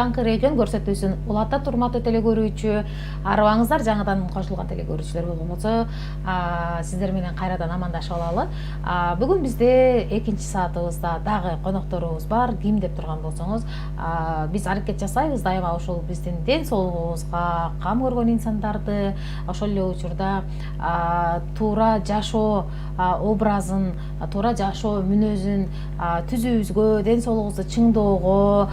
акыркы регион көрсөтүүсүн улантат урматтуу телекөрүүчү, арыбаңыздар жаңыдан кошулган телекөрүүчүлөр болгон болсо, сиздер менен кайрадан амандашып алалы. Бүгүн бизде экинчи саатыбызда дагы конокторубуз бар. Ким деп турган болсоңуз, биз аракет жасайбыз дайыма ушул биздин ден соолугубузга кам көргөн инсандарды, ошол эле учурда туура жашоо образын, туура жашоо мүнөзүн түзүүбүзгө, ден соолугубузду чыңдоого,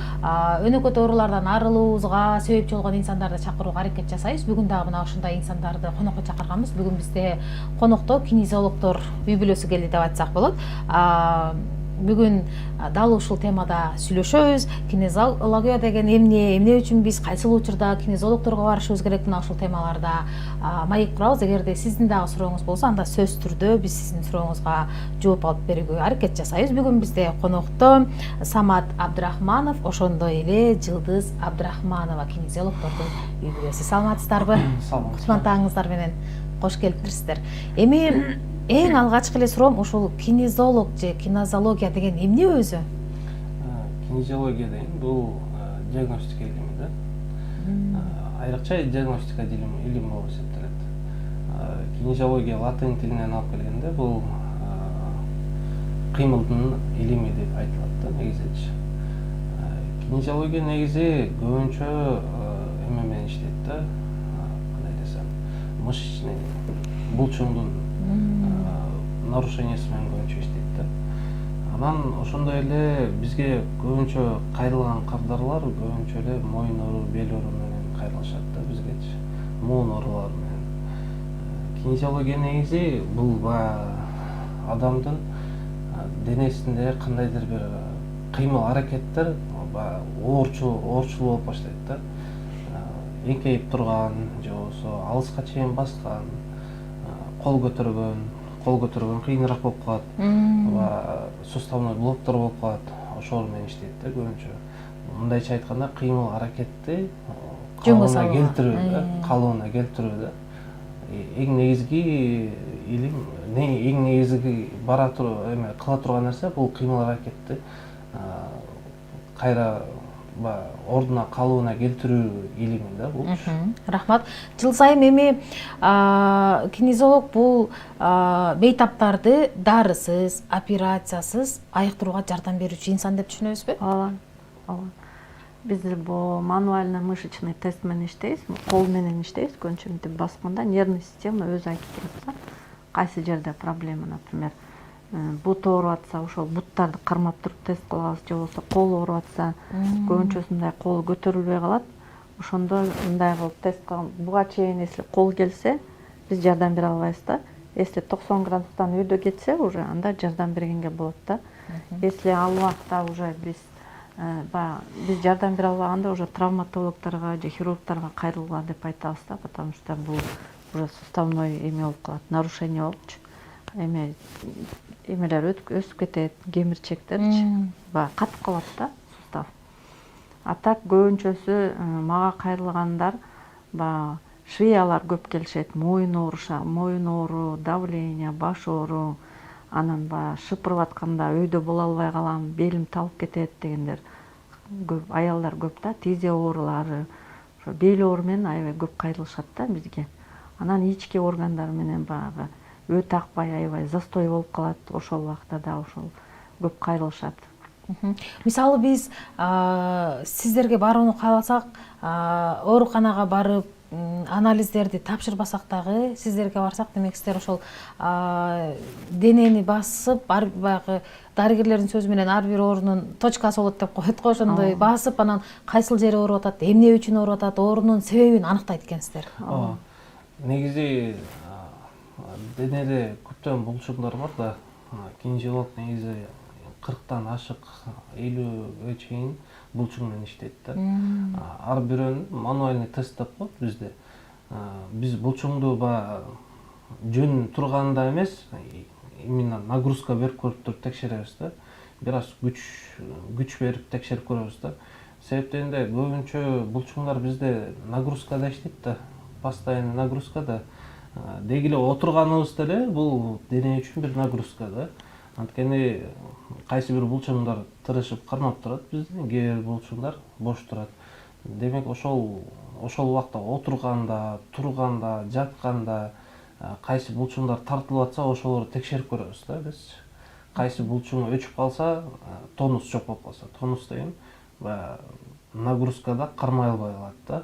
өнөкөт оорулардан арылуубузга себепчи болгон инсандарды чакырууга аракет жасайбыз. Бүгүн дагы мына ушундай инсандарды конокко чакырганбыз. Бүгүн бизде конокто кинезиологдор үй бүлөсү келди деп айтсак болот. Бүгүн дал ушул темада сүйлөшөбүз. Кинезиология деген эмне үчүн биз кайсыл учурда кинезиологдорго барышыбыз керек, мына ушул темаларда маек курабыз. Эгерде сиздин дагы сурооңуз болсо, анда сөзсүз түрдө биз сиздин сурооңузга жооп алып берүүгө аракет жасайбыз. Бүгүн бизде конокто Самат Абдрахманов, ошондой эле Жылдыз Абдрахманова, кинезиологдордун үй бүлөсү. Саламатсыздарбы? Кутмандооңуздар менен кош келиптирсиздер. Эми эң алгачкы эле суроом ушул кинезиолог же кинезиология деген эмне өзү? Кинезиология деген бул диагностика илими да. Айрыкча диагностика илими болуп эсептелет. Кинезиология латин тилинен алып келгенде бул кыймылдын илими деп айтылат да негизичи. Кинезиология негизи көбүнчө эме менен иштейт да. Кандай десем, мышечный булчуңдун нарушениясы менен көбүнчө иштейт да. Анан ошондой эле бизге көбүнчө кайрылган кардарлар көбүнчө эле моюн оору, бел оору менен кайрылышат да бизгечи. Моон оорулары менен. Кинезиология негизи бул адамдын денесинде кандайдыр бир кыймыл аракеттер оорчул болуп баштайт да. Эңкейип турган же болбосо алыска чейин баскан, кол көтөргөн кыйыныраак болуп калат, суставной блоктор болуп калат, ошол менен иштейт да көбүнчө. Мындайча айтканда кыймыл аракетти калыбына келтирүү да. Эң негизги илим, эң негизги кыла турган нерсе бул кыймыл аракетти кайра ордуна калыбына келтирүү илими да бул. Рахмат. Жыл сайын эми кинезиолог бул бейтаптарды дарысыз, операциясыз айыктырууга жардам берүүчү инсан деп түшүнөбүзбү? Ооба. Биз бул мануально мышечный тест менен иштейбиз, кол менен иштейбиз. Көбүнчө мынтип басканда нервный система өзү айтып турат. Кайсы жерде проблема, например, бут ооруп атса, ошол буттарды кармап туруп тест кылабыз, же болбосо кол ооруп атса, көбүнчөсүндай кол көтөрүлбөй калат. Ошондо мындай кылып тест кылган, буга чейин если кол келсе, биз жардам бере албайбыз да. Если 90 градустан өйдө кетсе, уже анда жардам бергенге болот да. Если ал убакта уже биз жардам бере албаганда, уже травматологторго же хирургдарга кайрылгыла деп айтабыз да, потому что бул уже суставной эме болуп калат, нарушение болупчу. Эмелер өсүп кетет, кемирчектерчи, катып калат да сустав. А так көбүнчөсү мага кайрылгандар швеялар көп келишет, моюн оору, давление, баш оору, анан шыпырып атканда өйдө боло албай калам, белим талып кетет дегендер көп, аялдар көп да, тизе оорулары, ошо бел оору менен аябай көп кайрылышат да бизге. Анан ички органдар менен өтө акпай аябай застой болуп калат, ошол убакта да ошол көп кайрылышат. Мисалы биз сиздерге барууну кааласак, ооруканага барып анализдерди тапшырбасак дагы сиздерге барсак, демек сиздер ошол денени басып, баягы дарыгерлердин сөзү менен ар бир оорунун точкасы болот деп коет го, ошондой басып, анан кайсыл жери ооруп атат, эмне үчүн ооруп атат, оорунун себебин аныктайт экенсиздер. Негизи денеде көптөгөн булчуңдар бар да. Кинезиолог негизи 40тан ашык 50ге чейин булчуң менен иштейт да. Ар бирөөнүн мануальный тест деп коет бизде. Биз булчуңду жөн турганда эмес, именно нагрузка берип көрүп туруп текшеребиз да. Бир аз күч берип текшерип көрөбүз да. Себеп дегенде көбүнчө булчуңдар бизде нагрузкада иштейт да, постоянный нагрузкада. Деги эле отурганыбыз деле бул дене үчүн бир нагрузка да. Анткени кайсы бир булчуңдар тырышып кармап турат бизди, кээ бир булчуңдар бош турат. демек ошол убакта отурганда, турганда, жатканда кайсы булчуңдар тартылып атса ошолорду текшерип көрөбүз да биз. Кайсы булчуң өчүп калса, тонус жок болуп калса, тонус деген баягы нагрузкада кармай албай калат да.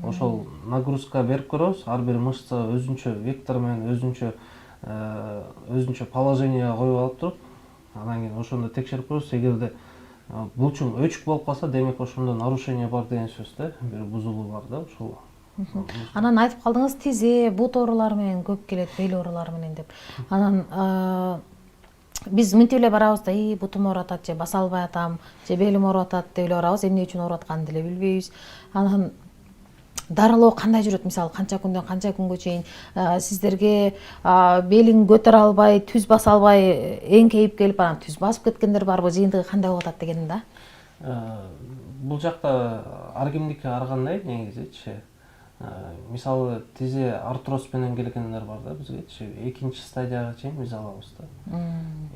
Ошол нагрузка берип көрөбүз, ар бир мышца өзүнчө вектор менен өзүнчө положенияга коюп алып туруп, анан кийин ошондо текшерип көрөбүз. Эгерде булчуң өчүк болуп калса, демек ошондо нарушение бар деген сөз да, бир бузулуу бар да ошол. Анан айтып калдыңыз, тизе, бут оорулары менен көп келет, бел оорулары менен деп. Анан биз мынтип эле барабыз да, бутум ооруп атат, же баса албай атам, же белим ооруп атат деп эле барабыз, эмне үчүн ооруп атканын деле билбейбиз. Анан дарылоо кандай жүрөт? Мисалы канча күндөн канча күнгө чейин сиздерге белин көтөрө албай, түз баса албай эңкейип келип, анан түз басып кеткендер барбы? Жыйынтыгы кандай болуп атат дегеним да. Бул жакта ар кимдики ар кандай негизичи. Мисалы тизе артроз менен келгендер бар да бизгечи. Экинчи стадияга чейин биз алабыз да.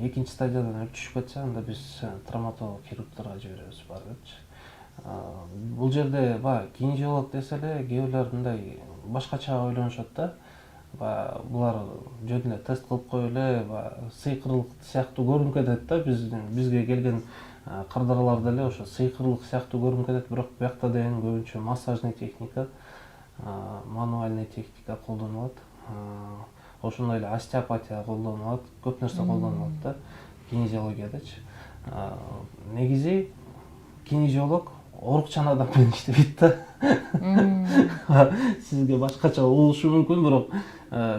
Экинчи стадиядан өтүшүп кетсе, анда биз травматолог хирургдарга жиберебиз барыпчы. Бул жерде кинезиолог десе эле кээ бирлер мындай башкача ойлонушат да. Булар жөн эле тест кылып коюп эле сыйкырлык сыяктуу көрүнүп кетет да, бизге келген кардарлар деле ошо сыйкырлык сыяктуу көрүнүп кетет, бирок буякта деген көбүнчө массажный техника, мануальный техника колдонулат. Ошондой эле остеопатия колдонулат, көп нерсе колдонулат да кинезиологиядачы. Негизи кинезиолог оорукчанада менен иштебейт да. Сизге башкача болушу мүмкүн, бирок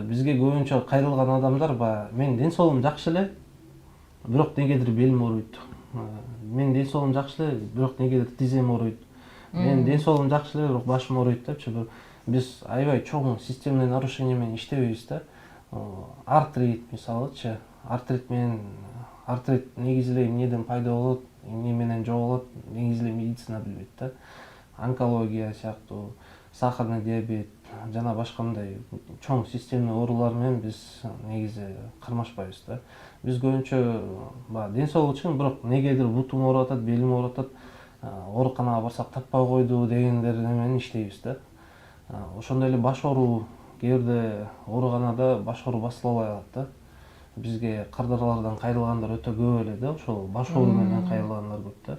бизге көбүнчө кайрылган адамдар мен ден соолугум жакшы эле, бирок негедир белим ооруйт. Мен ден соолугум жакшы эле, бирок негедир тизем ооруйт. Мен ден соолугум жакшы эле, бирок башым ооруйт депчи. Биз аябай чоң системный нарушение менен иштебейбиз да. Артрит мисалычы, артрит негизи эле эмнеден пайда болот, эмне менен жоголот, негизи эле медицина билбейт да. Онкология сыяктуу, сахарный диабет жана башка мындай чоң системный оорулар менен биз негизи кармашпайбыз да. Биз көбүнчө ден соолук үчүн, бирок негедир бутум ооруп атат, белим ооруп атат, ооруканага барсак таппай койду дегендер менен иштейбиз да. Ошондой эле баш ооруу, кээ бирде ооруканада баш ооруу басыла албай калат да. Бизге кардарлардан кайрылгандар өтө көп эле да, ошол баш ооруу менен кайрылгандар көп да.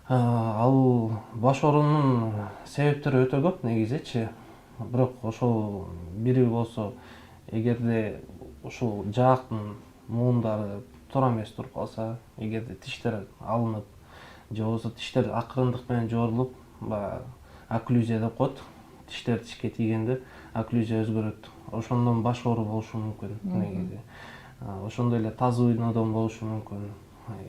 Ал баш оорунун себептери өтө көп негизичи. Бирок ошол бири болсо, эгерде ушул жаактын муундары туура эмес туруп калса, эгерде тиштер алынып, же болбосо тиштер акырындык менен жорулуп, окклюзия деп коет. Тиштер тишке тийгенде окклюзия өзгөрөт. Ошондон баш оору болушу мүмкүн негизи. Ошондой эле тазы уйноодон болушу мүмкүн.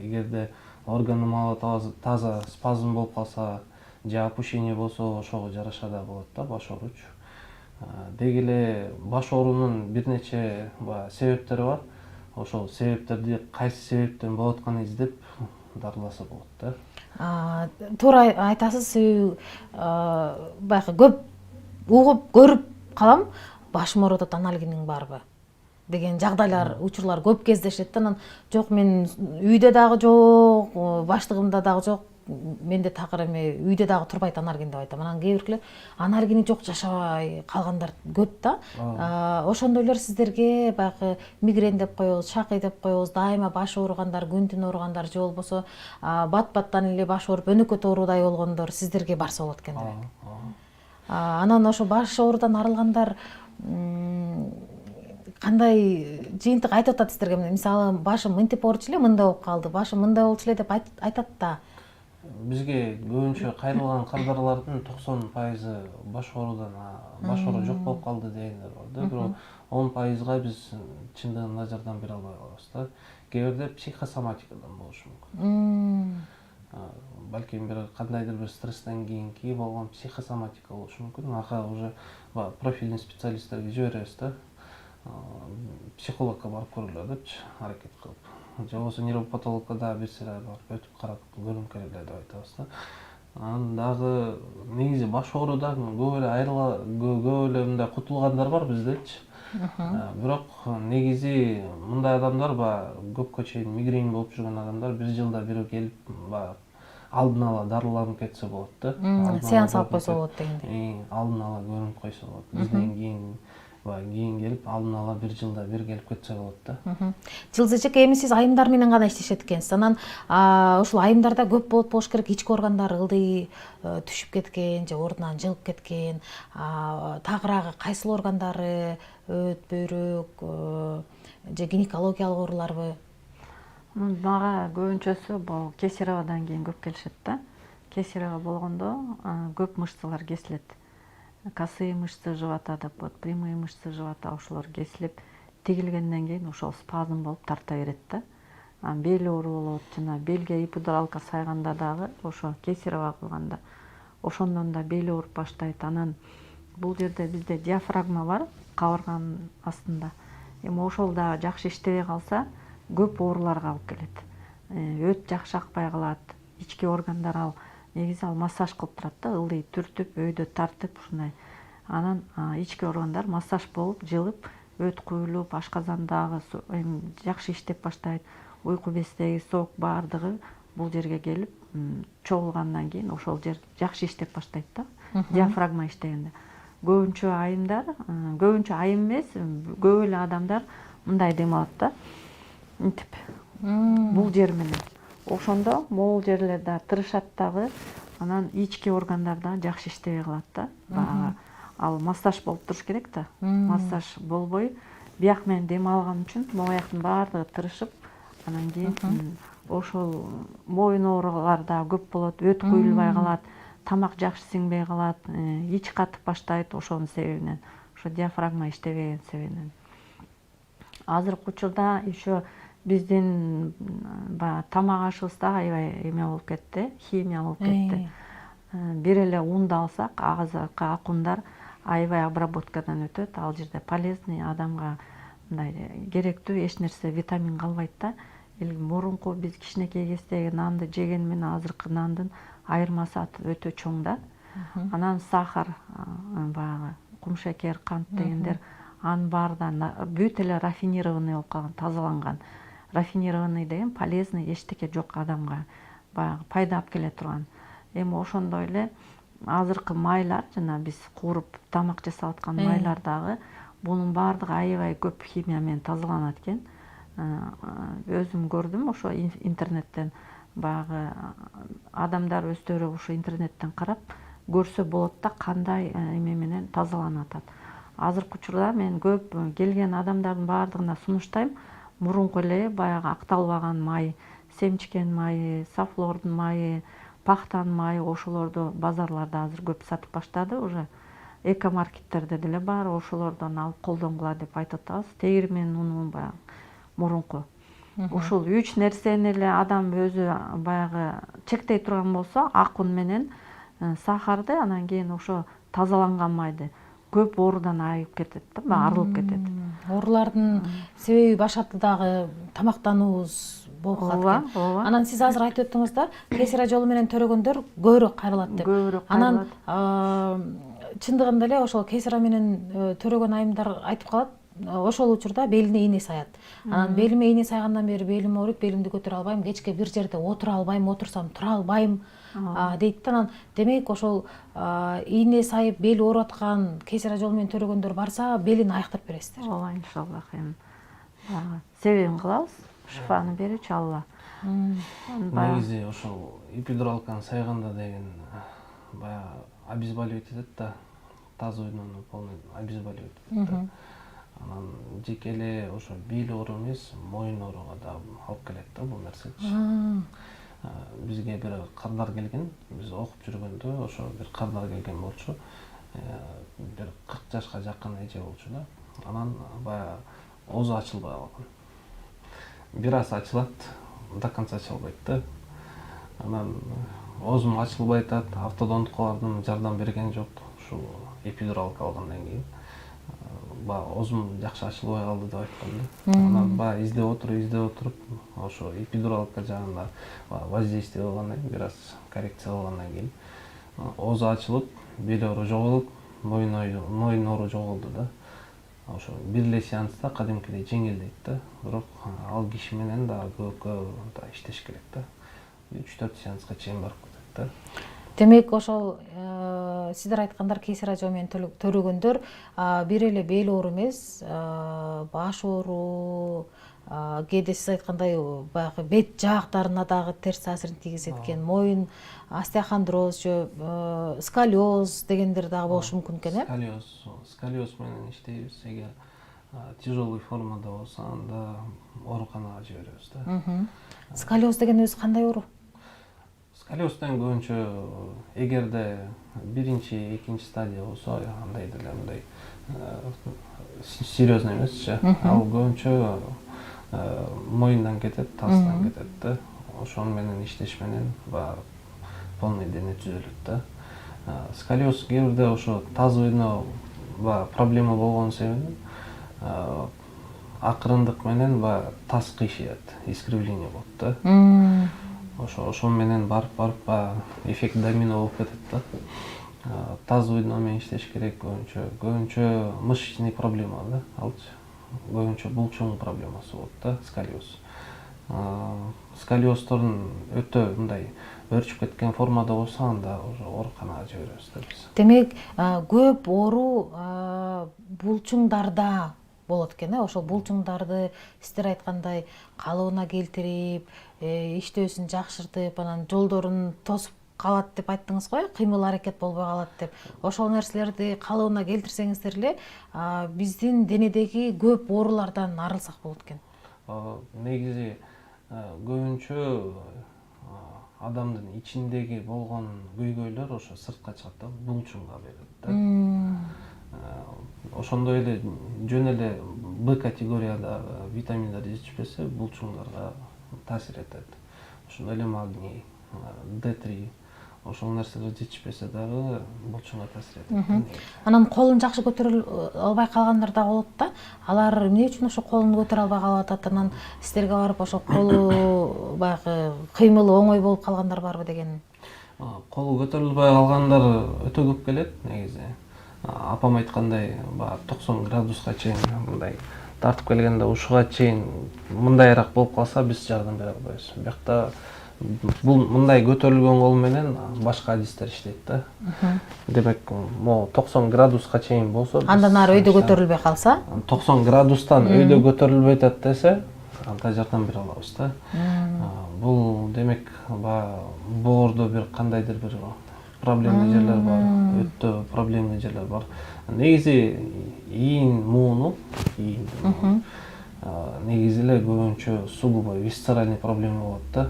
Эгерде органы таза спазм болуп калса, же опущение болсо, ошого жараша да болот да баш ооручу. Деги эле баш оорунун бир нече себептери бар. Ошол себептерди кайсы себептен болуп атканын издеп дарыласа болот да. Туура айтасыз, баягы көп угуп көрүп калам, башым ооруп атат, аналгинин барбы деген жагдайлар, учурлар көп кездешет да. Анан жок, мен үйдө дагы жок, баштыгымда дагы жок, менде такыр эме үйдө дагы турбайт аналгин деп айтам. Анан кээ биркилер аналгини жок жашабай калгандар көп да. Ошондойлор сиздерге баягы мигрен деп коебуз, шакый деп коебуз, дайыма баш ооругандар, күн түн ооругандар, же болбосо бат-баттан эле баш ооруп өнөкөт оорудай болгондор сиздерге барса болот экен да. Анан ошо баш оорудан арылгандар кандай жыйынтык айтып атат сиздерге? Мисалы, башым мынтип ооручу эле, мындай болуп калды, башым мындай болчу эле деп айтат да. Бизге көбүнчө кайрылган кардарлардын 90% баш оорудан, баш оору жок болуп калды дегендер бар да. Бирок 10%га биз чындыгында жардам бере албай калабыз да. Кээ бирде психосоматикадан болушу мүмкүн. Балким бир кандайдыр бир стресстен кийинки болгон психосоматика болушу мүмкүн. Ага уже профильный специалисттерге жиберебиз да. Психологко барып көргүлө депчи аракет кылып. Же болбосо нейропатологко да берселер барып өтүп карап көрүнүп келгиле деп айтабыз да. Анан дагы негизи баш оорудан көп эле мындай кутулгандар бар биздечи. Бирок негизи мындай адамдар көпкө чейин мигрень болуп жүргөн адамдар бир жылда бир келип алдын ала дарыланып кетсе болот да. Сеанс алып койсо болот дегендей. Алдын ала көрүнүп койсо болот. Бизден кийин келип алдын ала 1 жылда бир келип кетсе болот да. Жылдыз эжеке, эми сиз айымдар менен гана иштешет экенсиз. Анан ушул айымдарда көп болуш керек, ички органдар ылдый түшүп кеткен же ордунан жылып кеткен, тагыраагы кайсыл органдары, өт, бөйрөк же гинекологиялык ооруларбы? Мага көбүнчөсү бул кесаревадан кийин көп келишет да. Кесарева болгондо көп мышцалар кесилет. Косые мышцы живота деп коет, прямые мышцы живота, ошолор кесилип, тигилгенден кийин ошол спазм болуп тарта берет да. Бел оору болот, жана белге эпидуралка сайганда дагы ошо кесарева кылганда ошондон да бел ооруп баштайт. Анан бул жерде бизде диафрагма бар, кабырганын астында. Эми ошол да жакшы иштебей калса, көп ооруларга алып келет. Өт жакшы акпай калат, ички органдар негизи массаж кылып турат да, ылдый түртүп, өйдө тартып ушундай. Анан ички органдар массаж болуп, жылып, өт куюлуп, ашказандагы жакшы иштеп баштайт. Уйку бездеги сок баардыгы бул жерге келип, чогулгандан кийин ошол жер жакшы иштеп баштайт да. Диафрагма иштегенде. Көбүнчө айымдар, көбүнчө айым эмес, көп эле адамдар мындай дем алат да. Мынтип. Бул жер менен. Ошондо могул жерлер да тырышат дагы, анан ички органдар да жакшы иштебей калат да. Баягы ал массаж болуп туруш керек да. Массаж болбой, бияк менен дем алган үчүн могу аяктын баардыгы тырышып, анан кийин ошол моюн оорулар да көп болот, өт куюлбай калат, тамак жакшы сиңбей калат, ич катып баштайт ошонун себебинен. Ошо диафрагма иштебеген себебинен. Азыркы учурда еще биздин тамак ашыбыз да аябай эме болуп кетти, химия болуп кетти. Бир эле унду алсак, азыркы ак ундар аябай обработкадан өтөт. Ал жерде полезный, адамга мындай керектүү эч нерсе, витамин калбайт да. Мурунку биз кичинекей кездеги нанды жеген менен азыркы нандын айырмасы өтө чоң да. Анан сахар, баягы кумшекер, кант дегендер, анын баарынан бүт эле рафинированный болуп калган, тазаланган. Рафинированный деген полезный, эчтеке жок адамга баягы пайда алып келе турган. Эми ошондой эле азыркы майлар, жана биз кууруп тамак жасап аткан майлар дагы бунун баардыгы аябай көп химия менен тазаланат экен. Өзүм көрдүм ошо интернеттен, баягы адамдар өздөрү ошо интернеттен карап көрсө болот да, кандай эме менен тазаланып атат. Азыркы учурда мен көп келген адамдардын баардыгына сунуштайм, мурунку эле баягы акталбаган май, семчкен майы, сафлордун майы, пахтанын майы, ошолорду базарларда азыр көп сатып баштады уже. Экомаркеттерде деле бар, ошолордон алып колдонгула деп айтып атабыз. Тегирмен уну баягы мурунку. Ушул 3 нерсени эле адам өзү баягы чектей турган болсо, ак ун менен сахарды, анан кийин ошо тазаланган майды көп оорудан айыгып кетет да, арылып кетет. Оорулардын себеби башаты дагы тамактануубуз болуп калат экен. Анан сиз азыр айтып өттүңүз да, кесарева жолу менен төрөгөндөр көбүрөөк кайрылат деп. Анан чындыгында эле ошол кесарева менен төрөгөн айымдар айтып калат, ошол учурда белине ийне саят. Анан белиме ийне сайгандан бери белим ооруйт, белимди көтөрө албайм, кечке бир жерде отура албайм, отурсам тура албайм дейт. Анан демек ошол ийне сайып бели ооруп аткан кесарева жолу менен төрөгөндөр барса, белин айыктырып бересиздер. Ооба, иншаллах. Себебин кылабыз, шифаны берүүчү Алла. Негизи ошол эпидуралканы сайганда деген баягы обезболивать этет да, тазойдун полный обезболивать этет да. Анан жеке эле ошо бел оору эмес, моюн ооруга да алып келет да бул нерсечи. Бизге бир кардар келген, биз окуп жүргөндө ошо бир кардар келген болчу. Бир 40 жашка жакын эже болчу да. Анан баягы оозу ачылбай калган. Бир аз ачылат, до конца ачылбайт да. Анан оозум ачылбай атат, ортодонткалардын жардам берген жок. Ушул эпидуралка алгандан кийин оозум жакшы ачылбай калды деп айткан да. Анан баягы издеп отуруп, ошо эпидуралка жагында воздействие кылгандан кийин, бир аз коррекция кылгандан кийин оозу ачылып, бел оору жоголуп, моюн оору жоголду да. Ошо бир эле сеанста кадимкидей жеңилдейт да. Бирок ал киши менен дагы көп иштеш керек да. 3-4 сеансқа чейин барып кетет да. Демек ошол сиздер айткандар кейсир радио менен төрөгөндөр бир эле бел оору эмес, баш оору, кээде сиз айткандай баягы бет жаактарына дагы терс таасирин тийгизет экен, моюн остеохондроз же сколиоз дегендер дагы болушу мүмкүн экен, э? Сколиоз менен иштейбиз. Эгер тяжелый формада болсо анда ооруканага жиберебиз да. Сколиоз деген өзү кандай оору? Сколиоздон көбүнчө эгерде биринчи, экинчи стадия болсо, андай деле мындай серьезный эмесчи. Ал көбүнчө моюндан кетет, тастан кетет да. Ошол менен иштеш менен полный дене түзөлөт да. Сколиоз кээ бирде ошо тазыбыйно проблема болгон себебинен акырындык менен таз кыйшыйат, искривление болот да. Ошол менен барып эффект домино болуп кетет да. Тазыбыйно менен иштеш керек көбүнчө мышечный проблема да. Алчы көбүнчө булчуң проблемасы болот да, сколиоз. Сколиоздордун өтө мындай өрчүп кеткен формада болсо анда уже ооруканага жиберебиз да биз. Демек, көп оору булчуңдарда болот экен, э? Ошол булчуңдарды сиздер айткандай калыбына келтирип, иштөөсүн жакшыртып, анан жолдорун тосуп калат деп айттыңыз го, кыймыл аракет болбой калат деп. Ошол нерселерди калыбына келтирсеңиздер эле биздин денедеги көп оорулардан арылсак болот экен. Негизи көбүнчө адамдын ичиндеги болгон көйгөйлөр ошо сыртка чыгат да, булчуңга берет да. Ошондой эле жөн эле Б категорияда витаминдер жетишпесе булчуңдарга таасир этет. Ошондой эле магний, D3 ошол нерселер жетишпесе дагы булчуңга таасир этет. Анан колун жакшы көтөрө албай калгандар да болот да. Алар эмне үчүн ошо колун көтөрө албай калып атат? Анан сиздерге барып ошо колу баягы кыймылы оңой болуп калгандар барбы деген? Колу көтөрүлбөй калгандар өтө көп келет негизи. Апам айткандай 90 градуска чейин мындай тартып келгенде ушуга чейин мындайраак болуп калса биз жардам бере албайбыз. Биякта бул мындай көтөрүлгөн кол менен башка адистер иштейт да. Демек, 90 градуска чейин болсо, андан ары өйдө көтөрүлбөй калса, 90 градустан өйдө көтөрүлбөй атат десе, анда жардам бере алабыз да. Бул демек, боордо бир кандайдыр бир проблемный жерлер бар, өтө проблемный жерлер бар. Негизи ийин мууну, негизи эле көбүнчө сугубо висцеральный проблема болот да,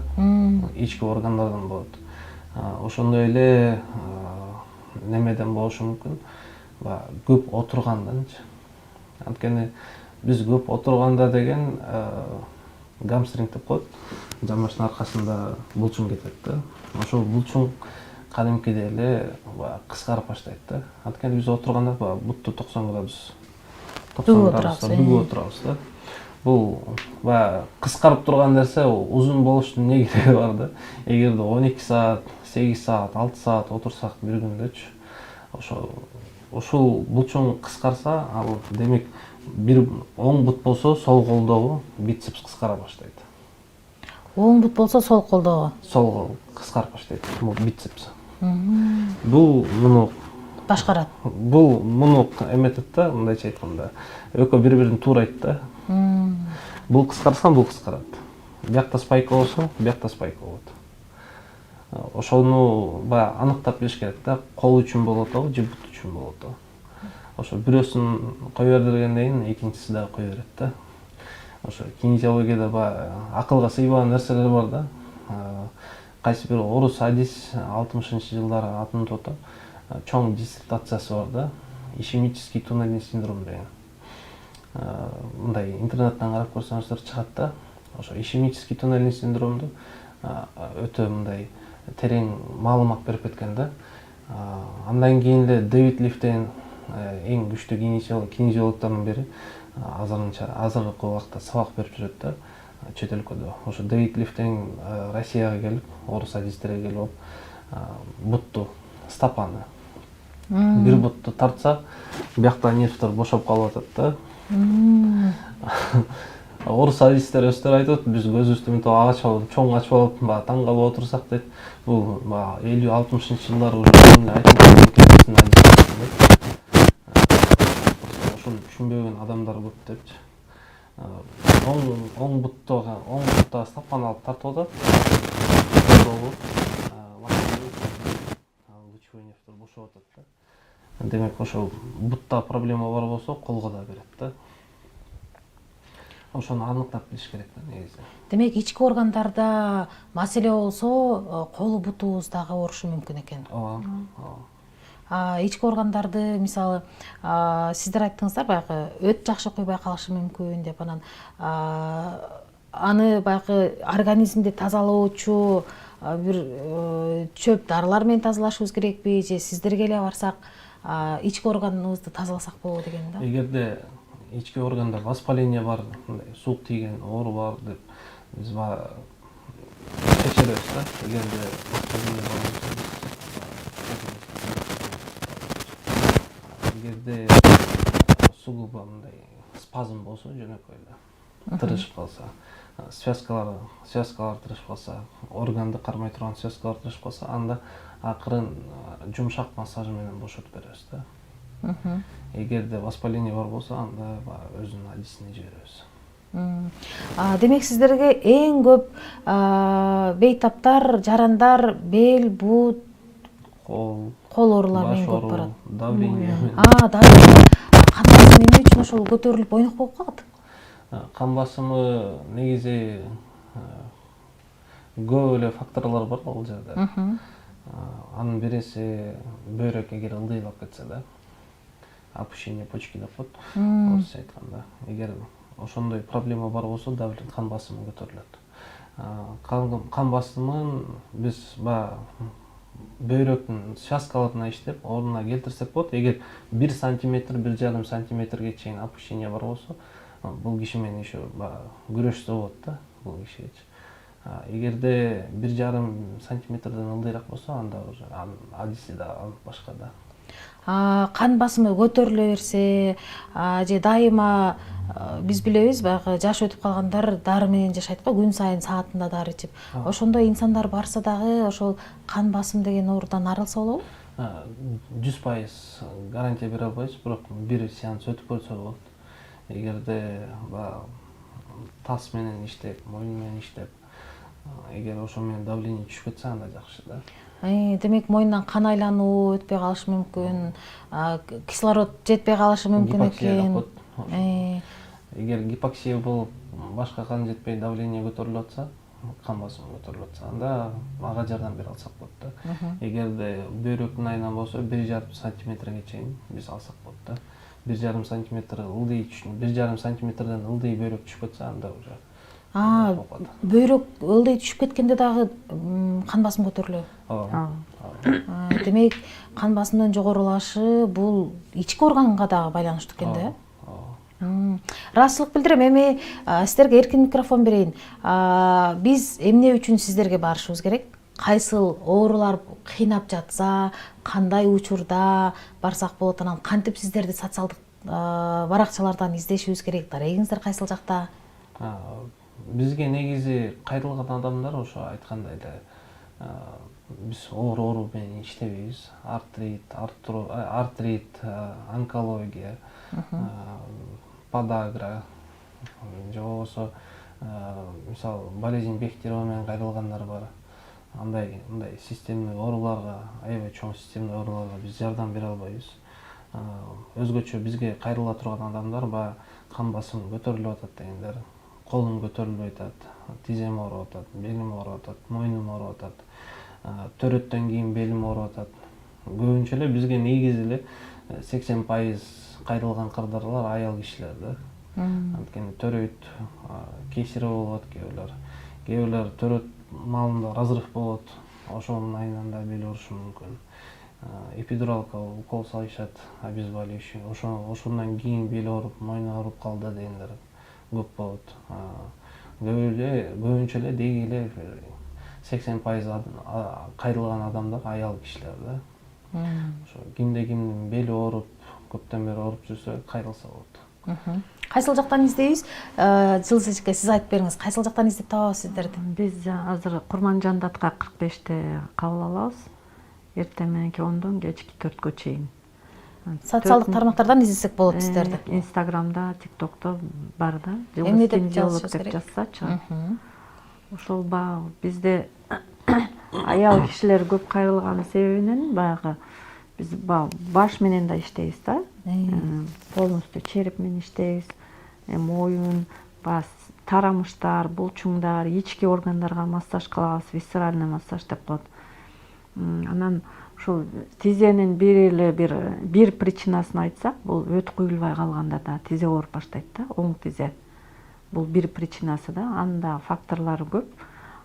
ички органдардан болот. Ошондой эле немеден болушу мүмкүн, көп отурганданчы. Анткени биз көп отурганда деген гамстринг деп коет, жамбаштын аркасында булчуң кетет да. Ошол булчуң кадимкидей эле кыскарып баштайт да. Анткени биз отурганда бутту 90 градус бүгүп отурабыз да. Бул кыскарып турган нерсе узун болуштун эмне кереги бар да. Эгерде 12 саат, 8 саат, 6 саат отурсак бир күндөчү, ошол булчуң кыскарса, ал демек бир оң бут болсо сол колдогу бицепс кыскара баштайт. Оң бут болсо сол колдогу? Сол кол кыскарып баштайт, бицепс. Бул муну башкарат. Бул муну эметет да, мындайча айтканда, экөө бири-бирин туурайт да. Бул кыскарса, бул кыскарат. Биякта спайка болсо, биякта спайка болот. Ошону аныктап билиш керек да, кол үчүн болот же бут үчүн болот. Ошо бирөөсүн кое бердиргенден кийин экинчиси дагы кое берет да. Ошо кинезиологияда акылга сыйбаган нерселер бар да. Кайсы бир орус адис 60-жылдары атын унутуп атам. Чоң диссертациясы бар да. Ишемический туннельный синдром деген. Мындай интернеттен карап көрсөңүздөр чыгат да. Ошо ишемический туннельный синдромду өтө мындай терең маалымат берип кеткен да. Андан кийин эле Дэвид Лиф деген эң күчтүү кинезиологдордун бири азыркы убакта сабак берип жүрөт да, чет өлкөдө. Ошо Дэвид Лиф деген Россияга келип, орус адистерге келип, бутту, стапаны, бир бутту тартса, биякта нервтер бошоп калып атат да. Орус адистер өздөрү айтып биз көзүбүздү мынтип агач чоң ачып алып баягы таң калып отурсак дейт. Бул баягы 50-60 жылдар уже айтылып келген ошону түшүнбөгөн адамдар көп депчи. Оң бутта стапан алып тартып атат. Лучевой бошоп атат да. Демек ошол бутта проблема бар болсо колго да берет да. Ошону аныктап билиш керек да негизи. Демек ички органдарда маселе болсо колу бутубуз дагы оорушу мүмкүн экен. Ооба. Ички органдарды мисалы сиздер айттыңыздар баягы өт жакшы куйбай калышы мүмкүн деп, анан аны баягы организмди тазалоочу бир чөп дарылар менен тазалашыбыз керекпи же сиздерге эле барсак ички органыбызды тазаласак болобу деген да. Эгерде ички органда воспаление бар, суук тийген, оору бар деп биз текшеребиз да. Эгерде эгерде сугубо мындай спазм болсо, жөнөкөй эле тырышып калса, связкалар тырышып калса, органды кармай турган связкалар тырышып калса, анда акырын жумшак массаж менен бошотуп беребиз да. Эгерде воспаление бар болсо, анда өзүнүн адисине жиберебиз. Демек сиздерге эң көп бейтаптар, жарандар, бел, бут, кол оорулары менен көп барат. Давление. Давление. Кан басымы эмне үчүн ошол көтөрүлүп ойнок болуп калат? Кан басымы негизи көп эле факторлор бар бул жерде. Анын бириси бөйрөк эгер ылдыйлап кетсе да, опущение почки деп коет, орусча айтканда. Эгер ошондой проблема бар болсо, кан басымы көтөрүлөт. Кан басымын биз бөйрөктүн связкаларына иштеп, ордуна келтирсек болот. Эгер 1 сантиметр, 1,5 сантиметрге чейин опущение бар болсо, бул киши менен еще күрөшсө болот да, бул кишичи. Эгерде 1,5 сантиметрден ылдыйраак болсо, анда уже адиси да башка да. Кан басымы көтөрүлө берсе, же дайыма биз билебиз, баягы жаш өтүп калгандар дары менен жашайт го, күн сайын саатында дары ичип. Ошондой инсандар барса дагы ошол кан басым деген оорудан арылса болобу? 100% гарантия бере албайбыз, бирок бир сеанс өтүп көрсө болот. Эгерде таз менен иштеп, мойун менен иштеп, эгер ошо менен давление түшүп кетсе, анда жакшы да. Демек мойундан кан айлануу өтпөй калышы мүмкүн, кислород жетпей калышы мүмкүн экен. Эгер гипоксия болуп, башка кан жетпей, давление көтөрүлүп атса, кан басымы көтөрүлүп атса, анда ага жардам бере алсак болот да. Эгерде бөйрөктүн айынан болсо, 1,5 сантиметрге чейин биз алсак болот да. 1,5 сантиметр ылдый 1,5 сантиметрден ылдый бөйрөк түшүп кетсе, анда уже бөйрөк ылдый түшүп кеткенде дагы кан басым көтөрүлөбү? Демек кан басымдын жогорулашы бул ички органга дагы байланыштуу экен да. Ыраазычылык билдирем. Эми сиздерге эркин микрофон берейин. Биз эмне үчүн сиздерге барышыбыз керек? Кайсыл оорулар кыйнап жатса, кандай учурда барсак болот? Анан кантип сиздерди социалдык баракчалардан издешибиз керек? Дарегиңиздер кайсыл жакта? Бизге негизи кайрылган адамдар ошо айткандай эле биз оору менен иштебейбиз. Артрит, онкология, подагра, же болбосо мисалы болезнь Бехтерева менен кайрылгандар бар. Андай системный ооруларга, аябай чоң системный ооруларга биз жардам бере албайбыз. Өзгөчө бизге кайрыла турган адамдар кан басымы көтөрүлүп атат дегендер, колум көтөрүлбөй атат, тизем ооруп атат, белим ооруп атат, мойнум ооруп атат, төрөттөн кийин белим ооруп атат. Көбүнчө эле бизге негизи эле 80% кайрылган кардарлар аял кишилер да. Анткени төрөйт, кесири болот кээ бирлер төрөт маалында разрыв болот, ошонун айынан да бел оорушу мүмкүн. Эпидуралка укол салышат, обезболивающий, ошондон кийин бел ооруп, мойун ооруп калды дегендер көп болот. Көбүнчө эле деги эле 80% кайрылган адамдар аял кишилер да. Ошо кимдин бели ооруп, көптөн бери ооруп жүрсө кайрылса болот. Кайсыл жактан издейбиз? Жылдыз эжеке, сиз айтып бериңиз, кайсыл жактан издеп табабыз сиздерди? Биз азыр Курманжандатка 45-те кабыл алабыз. Эртең мененки 10дон кечки 4кө чейин. Социалдык тармактардан издесек болот сиздерди. Инстаграмда, ТикТокто бар да. Эмне деп кинезиолог жазышыбыз деп керек? жазса чыгат. Ошол баягы бизде аял кишилер көп кайрылган себебинен баягы биз баш менен да иштейбиз да. Полностью череп менен иштейбиз. Моюн, тарамыштар, булчуңдар, ички органдарга массаж кылабыз, висцеральный массаж деп коет. Анан ушул тизенин бир причинасын айтсак, бул өт куюлбай калганда да тизе ооруп баштайт да, оң тизе. Бул бир причинасы да, анда факторлору көп.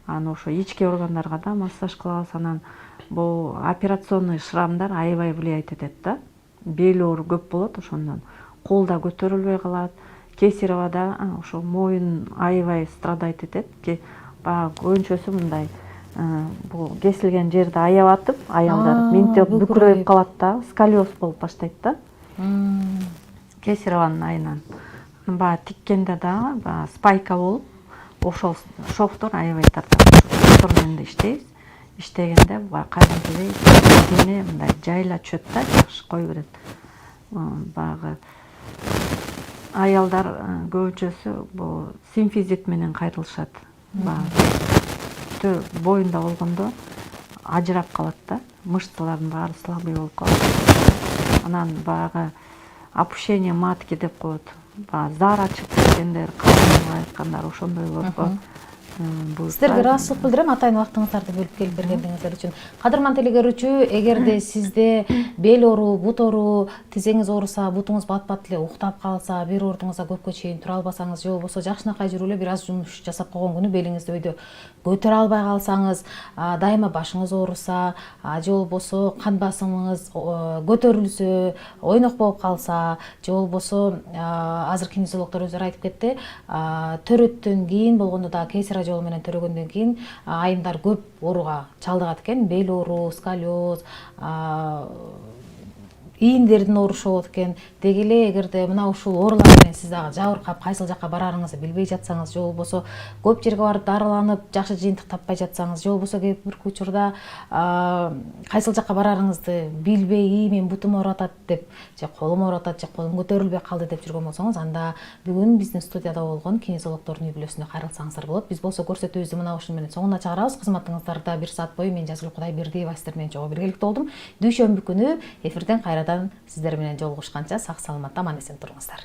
Аны ошо ички органдарга да массаж кылабыз. Анан бул операционный шрамдар аябай влиять этет да. Бел оору көп болот, ошондон кол да көтөрүлбөй калат. Кесарева ошо моюн аябай страдайт этет. Баягы көбүнчөсү мындай бул кесилген жерди аябатып, аялдар минтеп бүкүрөйүп калат да, сколиоз болуп баштайт да. Кесареванын айынан. Баягы тиккенде дагы баягы спайка болуп, ошол шовдор аябай тартат. Шовдор менен да иштейбиз. Иштегенде баягы кайдыгыдай дене мындай жайла чөт да, жакшы кой берет. Баягы аялдар көбүнчөсү бул симфизит менен кайрылышат. Баягы боюнда болгондо ажырап калат да, мышцалардын баары слабый болуп калат. Анан баягы опущение матки деп коет. Баягы зар ачып кеткендер, калдырып айткандар ошондойлорго. Сиздерге ыраазычылык билдирем, атайын убактыңыздарды бөлүп келип бергениңиздер үчүн. Кадырман телегөрүүчү, эгерде сизде бел оору, бут оору, тизеңиз ооруса, бутуңуз бат-бат эле уктап калса, бир оордуңузда көпкө чейин тура албасаңыз, же болбосо жакшынакай жүрүп эле бир аз жумуш жасап койгон күнү белиңизди өйдө көтөрө албай калсаңыз, дайыма башыңыз ооруса, же болбосо кан басымыңыз көтөрүлсө, ойнок болуп калса, же болбосо азыр кинезиологдор өздөрү айтып кетти, төрөттөн кийин болгондо да кесарево жол менен төрөгөндөн кийин айымдар көп ооруга чалдыгат экен. Бел оору, сколиоз, ийиндердин оорушо болот экен. Деги эле эгерде мына ушул оорулар менен сиз дагы жабыркап кайсыл жакка барарыңызды билбей жатсаңыз, же болбосо көп жерге барып дарыланып жакшы жыйынтык таппай жатсаңыз, же болбосо кээ бир учурда кайсыл жакка барарыңызды билбей, мен бутум ооруп атат деп, же колум ооруп атат, же колум көтөрүлбөй калды деп жүргөн болсоңуз, анда бүгүн биздин студияда болгон кинезиологдордун үй бүлөсүнө кайрылсаңыздар болот. Биз болсо көрсөтүүбүздү мына ушун менен соңуна чыгарабыз. Кызматыңыздарда 1 саат бою мен Жазгүл Кудайбердиева сиздер менен чогуу биргеликте болдум. Дүйшөмбү күнү эфирден кайрадан сиздер менен жолугушканча сак саламатта аман эсен туруңуздар.